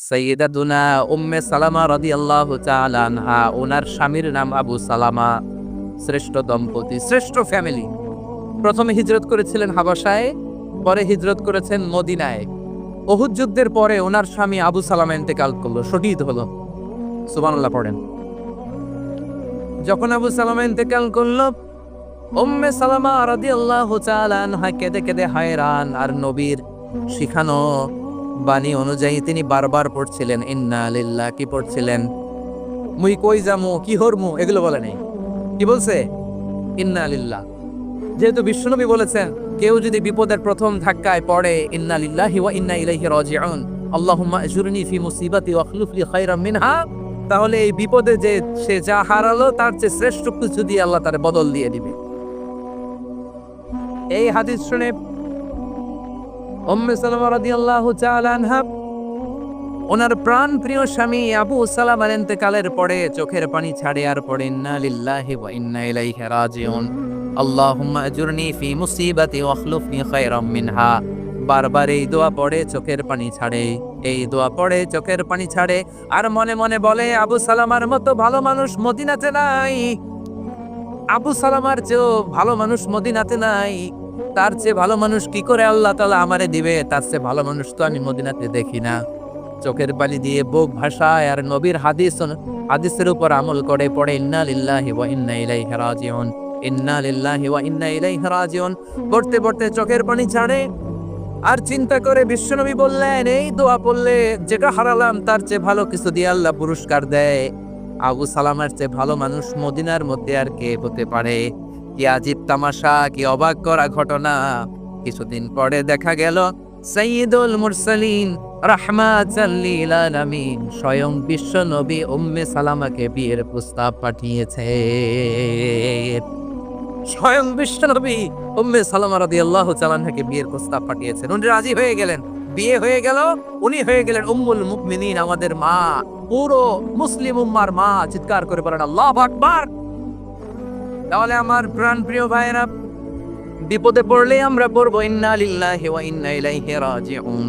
সাইয়্যিদাতুনা উম্মে সালামা রাদিয়াল্লাহু তাআলা আনহা, ওনার স্বামীর নাম আবু সালামা। শ্রেষ্ঠ দম্পতি, শ্রেষ্ঠ ফ্যামিলি। প্রথমে হিজরত করেছিলেন হাবাসায়, পরে হিজরত করেছেন মদিনায়। উহুদ যুদ্ধের পরে ওনার স্বামী আবু সালামা ইন্তেকাল করলো, শহীদ হলো। সুবহানাল্লাহ পড়েন। যখন আবু সালামা ইন্তেকাল করলো, উম্মে সালামা রাদিয়াল্লাহু তাআলা আনহা কেঁদে কেঁদে হায়রান। আর নবীর শিখানো বাণী অনুযায়ী তিনি বারবার পড়ছিলেন ইন্না লিল্লাহ। কি পড়ছিলেন? মুই কই যামু, কি হরমু, এগুলো বলে নাই। কি বলছে? ইন্না লিল্লাহ। যেহেতু বিশ্বনবী বলেছেন, কেউ যদি বিপদের প্রথম ধাক্কায় পড়ে ইন্না লিল্লাহি ওয়া ইন্না ইলাইহি রাজিউন, আল্লাহুম্মা আজুরনি ফি মুসিবাতি ওয়া আখলুফ লি খায়রাম মিনহা, তাহলে এই বিপদে যে সে যা হারালো তার চেয়ে শ্রেষ্ঠ কিছু দিয়ে আল্লাহ তার বদল দিয়ে দিবে। এই হাদিস শুনে উম্মে সালামা রাদিয়াল্লাহু তাআলা আনহা ওনার প্রাণ প্রিয় স্বামী আবু সালামার ইন্তেকালের পরে চোখের পানি ছাড়ে আর পড়ে ইন্না লিল্লাহি ওয়া ইন্না ইলাইহি রাজিউন, আল্লাহুম্মা আজুরনি ফি মুসিবাতি ওয়া আখলুফনি খায়রাম মিনহা। বারবার এই দোয়া পড়ে চোখের পানি ছাড়ে, এই দোয়া পড়ে চোখের পানি ছাড়ে, আর মনে মনে বলে আবু সালামার মতো ভালো মানুষ মদিনাতে নাই। আবু সালামার চেয়েও ভালো মানুষ মদিনাতে নাই। তার চেয়ে ভালো মানুষ কি করে আল্লাহ তাআলা আমারে দিবে? তার চেয়ে ভালো মানুষ তো আমি মদিনাতে দেখি না। চোখের পানি দিয়ে বুক ভাসায় আর নবীর হাদিসের উপর আমল করে পড়ে ইন্না লিল্লাহি ওয়া ইন্না ইলাইহি রাজিউন, ইন্না লিল্লাহি ওয়া ইন্না ইলাইহি রাজিউন। পড়তে পড়তে চোখের পানি ছাড়ে আর চিন্তা করে বিশ্বনবী বললেন, এই দোয়া পড়লে যেটা হারালাম তার চেয়ে ভালো কিছু দিয়ে আল্লাহ পুরস্কার দেয়। আবু সালামার চেয়ে ভালো মানুষ মদিনার মধ্যে আর কে হতে পারে? কি আজীব তামাশা, কি অবাক করা ঘটনা। কিছুদিন পরে দেখা গেল সাইয়্যিদুল মুরসালিন রাহমাতাল লিল আলামিন স্বয়ং বিশ্ব নবী উম্মে সালামাকে বিয়ের প্রস্তাব পাঠিয়েছে। স্বয়ং বিশ্ব নবী উম্মে সালামা রাদিয়াল্লাহু তাআলা আনহাকে বিয়ের প্রস্তাব পাঠিয়েছেন। উনি রাজি হয়ে গেলেন, বিয়ে হয়ে গেল। উনি হয়ে গেলেন উম্মুল মুমিনিন, আমাদের মা, পুরো মুসলিম উম্মার মা। চিৎকার করে বলেন আল্লাহু আকবার। তাহলে আমার প্রাণ প্রিয় ভাইরা, বিপদে পড়লে আমরা পড়বো ইন্না লিল্লাহি ওয়া ইন্না ইলাইহি রাজিউন,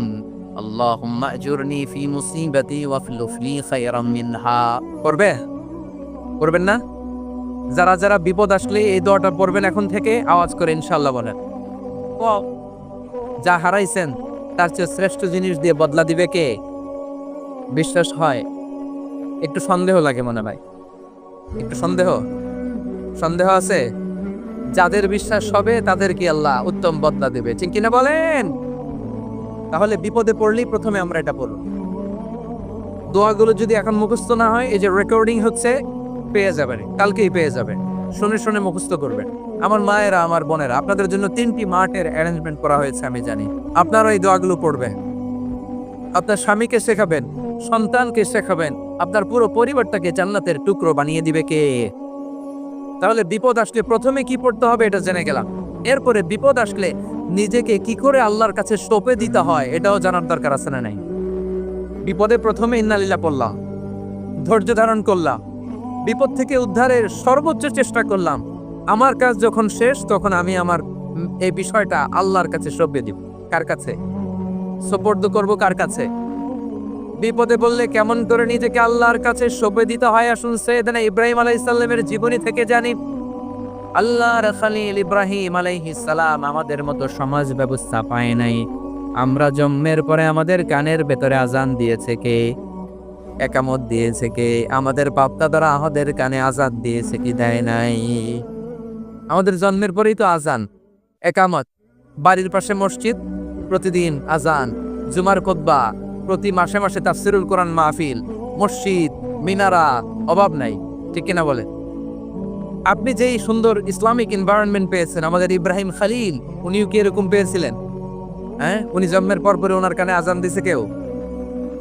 আল্লাহুম্মা আজুরনি ফি মুসিবাতি ওয়া আখলুফ লি খায়রাম মিনহা। পড়বেন না? যারা যারা বিপদ আসলে এই দোয়াটা পড়বেন এখন থেকে, আওয়াজ করে ইনশাআল্লাহ বলেন। যা হারাইছেন তার চেয়ে শ্রেষ্ঠ জিনিস দিয়ে বদলা দিবে কে? বিশ্বাস হয়? একটু সন্দেহ লাগে মনে ভাই, একটু সন্দেহ আছে? যাদের বিশ্বাস হবে তাদেরকে আল্লাহ উত্তম বদলা দেবে, ঠিক কিনা বলেন? তাহলে বিপদে পড়লেই প্রথমে আমরা এটা পড়ব। দোয়াগুলো যদি এখন মুখস্থ না হয়, এই যে রেকর্ডিং হচ্ছে, পেয়ে যাবেন, কালকেই পেয়ে যাবেন। শুনে শুনে মুখস্থ করবেন। আমার মায়েরা, আমার বোনেরা, আপনাদের জন্য 3টি মাঠের অ্যারেঞ্জমেন্ট করা হয়েছে, আমি জানি। আপনারা এই দোয়াগুলো পড়বেন, আপনার স্বামীকে শেখাবেন, সন্তানকে শেখাবেন, আপনার পুরো পরিবারটাকে জান্নাতের টুকরো বানিয়ে দিবে কে? তাহলে বিপদ আসলে প্রথমে কি পড়তে হবে এটা জেনে গেলাম। এরপরে বিপদ আসলে নিজেকে কি করে আল্লাহর কাছে সঁপে দিতে হয় এটাও জানার দরকার আছে না নাই? বিপদে প্রথমে ইন্না লিল্লাহ পড়লাম, ধৈর্য ধারণ করলাম, বিপদ থেকে উদ্ধারের সর্বোচ্চ চেষ্টা করলাম। আমার কাজ যখন শেষ, তখন আমি আমার এই বিষয়টা আল্লাহর কাছে সঁপে দিব। কার কাছে সুপর্দ করব? কার কাছে? বিপদে বললে কেমন করে নিজেকে আল্লাহর কাছে সঁপে দিতে হয়, আসুন সাইয়েদনা ইব্রাহিম আলাইহিস সালামের জীবনী থেকে জানি। আল্লাহর খলিল ইব্রাহিম আলাইহিস সালাম আমাদের মতো সমাজ ব্যবস্থা পায় নাই। আমরা জন্মের পরে আমাদের কানের ভেতরে আজান দিয়েছে কে? একামত দিয়েছে কে? আমাদের বাপ-দাদারা আমাদের কানে আজান দিয়েছে কি? দেয় নাই। আমাদের জন্মের পরেই তো আজান, একামত, বাড়ির পাশে মসজিদ, প্রতিদিন আজান, জুমার খুতবা, প্রতি মাসে মাসে তাফসিরুল কোরআন মাহফিল, মসজিদ, মিনারা, অভাব নাই, ঠিক কিনা বলে? আপনি যেই সুন্দর ইসলামিক এনভায়রনমেন্ট পেয়েছেন, আমাদের ইব্রাহিম খলিল, উনিও কি এরকম পেয়েছিলেন? উনি জন্মের পর পরে ওনার কানে আজান দিছে কেউ?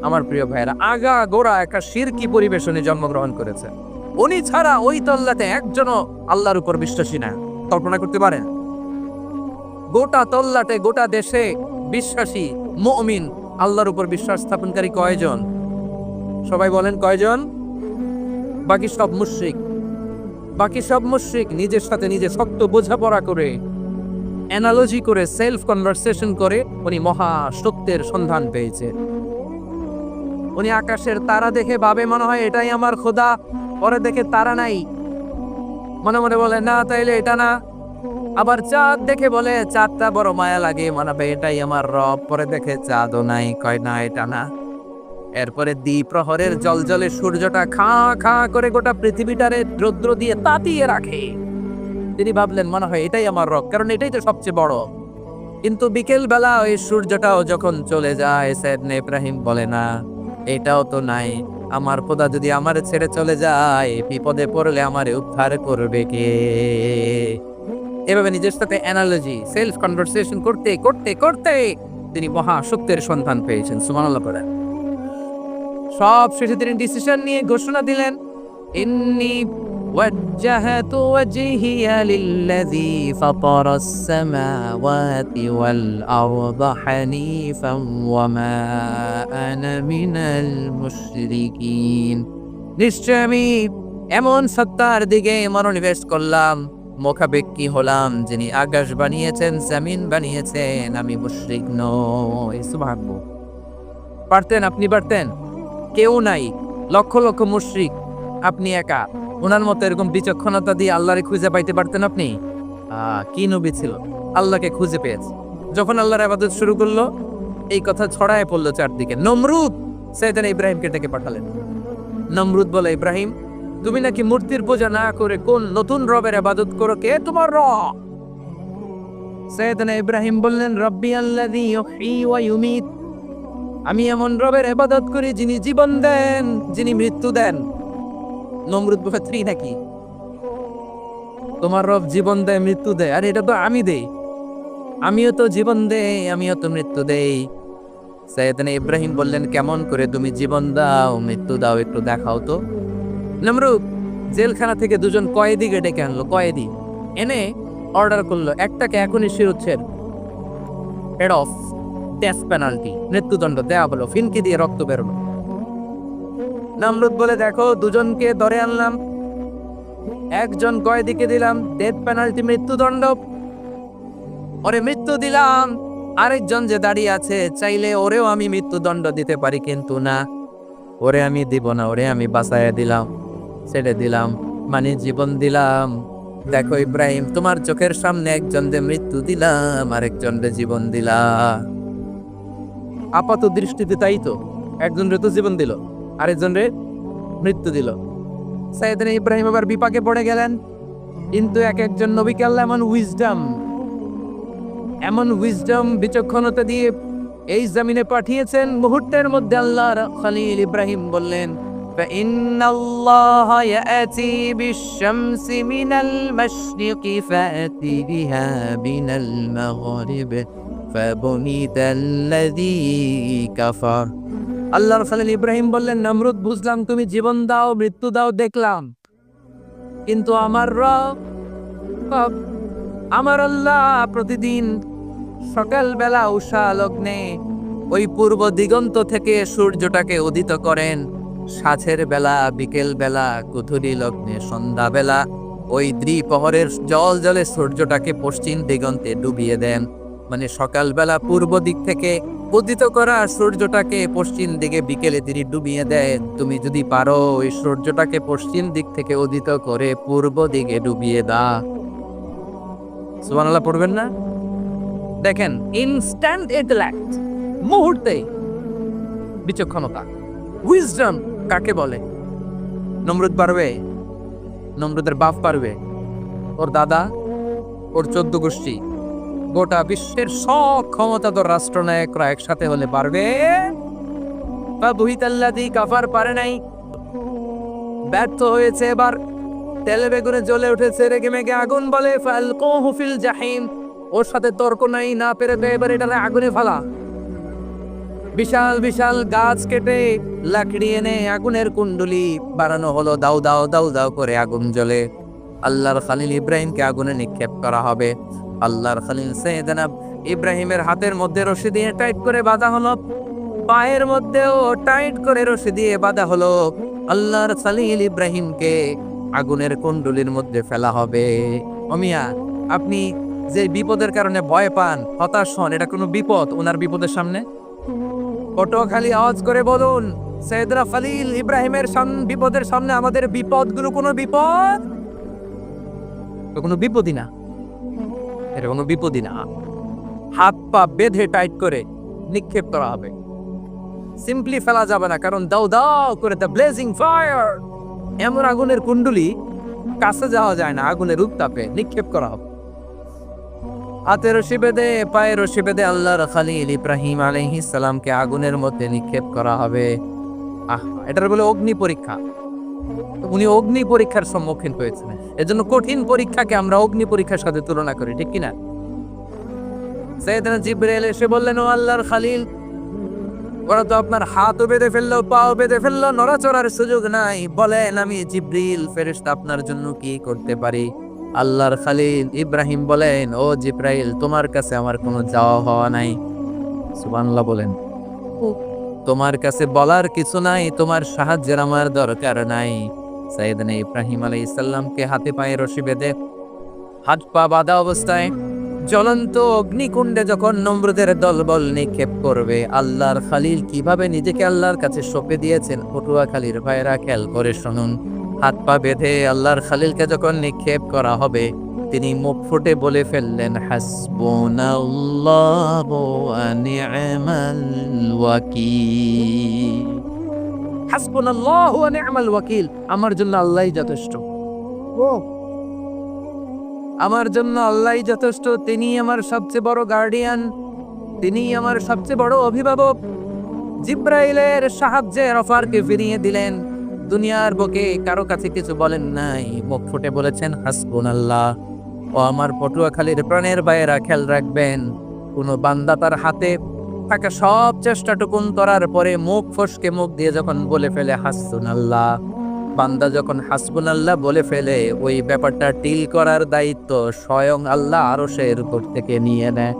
আমার প্রিয় ভাইয়েরা, আগা গোড়া একটা শিরকি পরিবেশ উনি জন্মগ্রহণ করেছে। উনি ছাড়া ওই তল্লাতে একজনও আল্লাহর উপর বিশ্বাসী না। কল্পনা করতে পারেন? গোটা তল্লাটে, গোটা দেশে বিশ্বাসী মুমিন, আল্লাহর উপর বিশ্বাস স্থাপনকারী কয়জন? সবাই বলেন কয়জন? বাকি সব মুশরিক। নিজের সাথে নিজে শক্ত বোঝাপড়া করে, অ্যানালজি করে, সেলফ কনভারসেশন করে উনি মহা সত্যের সন্ধান পেয়েছে। উনি আকাশের তারা দেখে ভাবে মনে হয় এটাই আমার খোদা, পরে দেখে তারা নাই, মনে মনে বলে না তাইলে এটা না। আবার চাঁদ দেখে বলে চাঁদটা বড় মায়া লাগে, মনে হয় এটাই আমার রব, পরে দেখে চাঁদও নাই, কয় না এটা না। এরপরে দ্বিপ্রহরের জলজলে সূর্যটা খা খা করে গোটা পৃথিবীটারে রৌদ্র দিয়ে তাতিয়ে রাখে। তিনি ভাবলেন মনে হয় এটাই আমার রব, কারণ এটাই তো সবচেয়ে বড়। কিন্তু বিকেল বেলা ওই সূর্যটাও যখন চলে যায়, সাইয়েদনা ইব্রাহিম বলে না এটাও তো নাই, আমার খোদা যদি আমার ছেড়ে চলে যায়, বিপদে পড়লে আমারে উদ্ধার করবে কে? এভাবে নিজের সাথে অ্যানালজি, সেলফ কনভারসেশন করতে করতে করতে তিনি মহাশক্তির সন্ধান পেয়েছেন। সুবহানাল্লাহ পড়েন। সব শেষে তিনি ডিসিশন নিয়ে ঘোষণা দিলেন, ইন্নী ওয়াজ্জাহাতু ওয়াজহিয়া লিল্লাযী ফাতারাস সামাওয়াতি ওয়াল আরদা হানিফান ওয়া মা আনা মিনাল মুশরিকিন। নিশ্চয় আমি এমন সত্তার দিকে মনোনিবেশ করলাম, মুখাপেক্ষী হলাম, যিনি আকাশ বানিয়েছেন, জমিন বানিয়েছেন, আমি মুশরিক নই। সুবহানাল্লাহ। পারতেন, আপনি পারতেন? কেউ নাই, লক্ষ লক্ষ মুশরিক, আপনি একা। ওনার মতো এরকম বিচক্ষণতা দিয়ে আল্লাহরে খুঁজে পাইতে পারতেন আপনি? কি নবী ছিল, আল্লাহকে খুঁজে পেয়েছে। যখন আল্লাহর ইবাদত শুরু করলো, এই কথা ছড়ায় পড়লো চারদিকে। নমরুদ সাইয়েদনা ইব্রাহিমকে ডেকে পাঠালেন। নমরুদ বলে, ইব্রাহিম তুমি নাকি মূর্তির পূজা না করে কোন নতুন রবের ইবাদত করো, কে তোমার রব? সাইয়েদনা ইব্রাহিম বললেন, রব্বি আল্লাযী ইউহয়ী ওয়া ইউমীত, আমি এমন রবের ইবাদত করি যিনি জীবন দেন, যিনি মৃত্যু দেন। নমরুদ বলে, তুই নাকি তোমার রব জীবন দেয় মৃত্যু দেয়? আর এটা তো আমি দেই, আমিও তো জীবন দেই, আমিও তো মৃত্যু দেই। সাইয়েদনা ইব্রাহিম বললেন, কেমন করে তুমি জীবন দাও মৃত্যু দাও, একটু দেখাও তো। নমরুদ জেলখানা থেকে দুজন কয়েদিকে ডেকে আনলো, কয়েদি এনে অর্ডার করলো, একটাকে এখনই শিরোচ্ছেদ, হেড অফ, ডেথ পেনাল্টি, মৃত্যুদণ্ড দেওয়া হলো, ফিনকি দিয়ে রক্ত বেরোলো। নমরুদ বলে, দেখো দুজনকে ধরে আনলাম, একজন কয়েদিকে দিলাম ডেথ পেনাল্টি, মৃত্যুদণ্ড, ওরে মৃত্যু দিলাম। আরেকজন যে দাঁড়িয়ে আছে, চাইলে ওরেও আমি মৃত্যুদণ্ড দিতে পারি, কিন্তু না, ওরে আমি দিব না, ওরে আমি বাঁচাইয়া দিলাম, ছেড়ে দিলাম, মানে জীবন দিলাম। দেখো ইব্রাহিম, তোমার চোখের সামনে একজন যে মৃত্যু দিলাম, আরেকজন যে জীবন দিলাম। আপাত দৃষ্টিতে তাই তো, একজন রে তো জীবন দিল, আরেকজন রে মৃত্যু দিল। সাইয়েদনা ইব্রাহিম আবার বিপাকে পড়ে গেলেন। কিন্তু এক একজন নবীকে আল্লাহ এমন উইজডম বিচক্ষণতা দিয়ে এই জমিনে পাঠিয়েছেন, মুহূর্তের মধ্যে আল্লাহর খলিল ইব্রাহিম বললেন, فإن الله يأتي بالشمس من المشرق فأت بها من المغرب فبهت الذي كفر। আল্লাহর খলিল ইব্রাহিম বললেন, নমরুদ বুঝলাম তুমি জীবন দাও মৃত্যু দাও দেখলাম, কিন্তু আমার রব, আমার আল্লাহ প্রতিদিন সকালবেলা উষা লগ্নে ওই পূর্ব দিগন্ত থেকে সূর্যটাকে উদিত করেন, সাঁঝের বেলা, বিকেল বেলা, গধূলি লগ্নে, সন্ধ্যা বেলা ওই দ্বিপ্রহরের জল জলে সূর্যটাকে পশ্চিম দিগন্তে ডুবিয়ে দেন। মানে সকালবেলা পূর্ব দিক থেকে উদিত করা সূর্যটাকে পশ্চিম দিকে বিকেলে তিনি ডুবিয়ে দেন। তুমি যদি পারো ওই সূর্যটাকে পশ্চিম দিক থেকে উদিত করে পূর্ব দিকে ডুবিয়ে দাও। সুবহানাল্লাহ পড়বেন না? দেখেন, ইনস্ট্যান্ট ইন্টেলেক্ট, মুহূর্তে বিচক্ষণতা, উইজডম কাকে বলে? নমরুদ পারবে? নমরুদের বাপ পারবে? ওর দাদা, ওর 14 গোষ্ঠী, গোটা বিশ্বের সব ক্ষমতাধর রাষ্ট্রনায়করা একসাথে হলে পারবে? বা বুহিতাল্লাযী কাফার পারে নাই, ব্যর্থ হয়েছে। এবার তেলে বেগুনে জ্বলে উঠেছে, রেগে মেগে আগুন বলে, ফালকুহু ফিল জাহিম, ওর সাথে তর্ক নাই, না পেরে তো এবার এটা আগুনে ফালা। বিশাল বিশাল গাছ কেটে লাকড়ি এনে আগুনের কুণ্ডলি বানানো হলো, দাও দাও দাও দাও করে আগুন জ্বলে। আল্লাহর খলিল ইব্রাহিমকে আগুনে নিক্ষেপ করা হবে। আল্লাহর খলিল সাইয়েদনা ইব্রাহিমের হাতের মধ্যে রশি দিয়ে টাইট করে বাঁধা হলো, পায়ের মধ্যেও টাইট করে রশি দিয়ে বাঁধা হলো। আল্লাহর খলিল ইব্রাহিমকে আগুনের কুণ্ডলির মধ্যে ফেলা হবে। অমিয়া, আপনি যে বিপদের কারণে ভয় পান, হতাশ হন, এটা কোনো বিপদ ওনার বিপদের সামনে? পটুয়াখালী আওয়াজ করে বলুন, সৈয়দনা খলিল ইব্রাহিমের বিপদের সামনে আমাদের বিপদগুলো কোনো বিপদই না, এটা কোনো বিপদই না। হাত পা বেঁধে টাইট করে নিক্ষেপ করা হবে, সিম্পলি ফেলা যাবে না, কারণ দাও দাও করে দ্য ব্লেজিং ফায়ার, এমন আগুনের কুণ্ডলি, কাছে যাওয়া যায় না, আগুনের উত্তাপে নিক্ষেপ করা হবে। হাতে রশি বেঁধে পায়ে রশি বেঁধে আল্লাহর খলিল ইব্রাহিম আলাইহিস সালামকে আগুনের মধ্যে নিক্ষেপ করা হবে। এটার বলে অগ্নি পরীক্ষা। উনি অগ্নি পরীক্ষার সম্মুখীন হয়েছেন, এজন্য কঠিন পরীক্ষাকে আমরা অগ্নি পরীক্ষার সাথে তুলনা করি, ঠিক কিনা? সাইয়েদনা জিবরাইল এসে বললেন, ও আল্লাহর খলিল, ওরা তো আপনার হাতও বেঁধে ফেললো, পাও বেঁধে ফেললো, নড়াচড়ার সুযোগ নাই, বলেন আমি জিবরিল ফেরেশতা আপনার জন্য কি করতে পারি? আল্লাহর খলিল ইব্রাহিম বলেন, ও জিবরাইল, তোমার কাছে আমার কোনো যাওয়া হওয়া নাই। সুবহানাল্লাহ বলেন, তোমার কাছে বলার কিছু নাই, তোমার সাহায্যের আমার দরকার নাই। সাইয়েদনা ইব্রাহিম আলাইহিস সালামকে হাতে পায়ে রশি বেঁধে হাত পা বাঁধা অবস্থায় জ্বলন্ত অগ্নিকুণ্ডে যখন নমরুদের দলবল নিক্ষেপ করবে, আল্লাহর খলিল কিভাবে নিজেকে আল্লাহর কাছে সঁপে দিয়েছেন, পটুয়াখালীর ভাইরা খেয়াল করে শুনুন। হাত পা বেঁধে আল্লাহর খলিলকে যখন নিক্ষেপ করা হবে, তিনি মুখ ফুটে বলে ফেললেন, হাসবুনাল্লাহু ওয়া নি'মাল ওয়াকিল। হাসবুনাল্লাহু ওয়া নি'মাল ওয়াকিল, আমার জন্য আল্লাহই যথেষ্ট, আমার জন্য আল্লাহই যথেষ্ট, তিনি আমার সবচেয়ে বড় গার্ডিয়ান, তিনি আমার সবচেয়ে বড় অভিভাবক। জিব্রাইলের সাহায্যের অফারকে ফিরিয়ে দিলেন, দুনিয়ার বুকে কারো কাছে কিছু বলেন নাই, মুখ ফুটে বলেছেন হাসবুনাল্লাহ। ও আমার পটুয়াখালীর প্রাণের ভাইয়েরা, খেয়াল রাখবেন, কোনো বান্দা তার হাতে থাকা সব চেষ্টাটুকুন করার পরে মুখ ফসকে মুখ দিয়ে যখন বলে ফেলে হাসবুনাল্লাহ, বান্দা যখন হাসবুনাল্লাহ বলে ফেলে, ওই ব্যাপারটা ডিল করার দায়িত্ব স্বয়ং আল্লাহ আরশের উপর থেকে নিয়ে নেয়।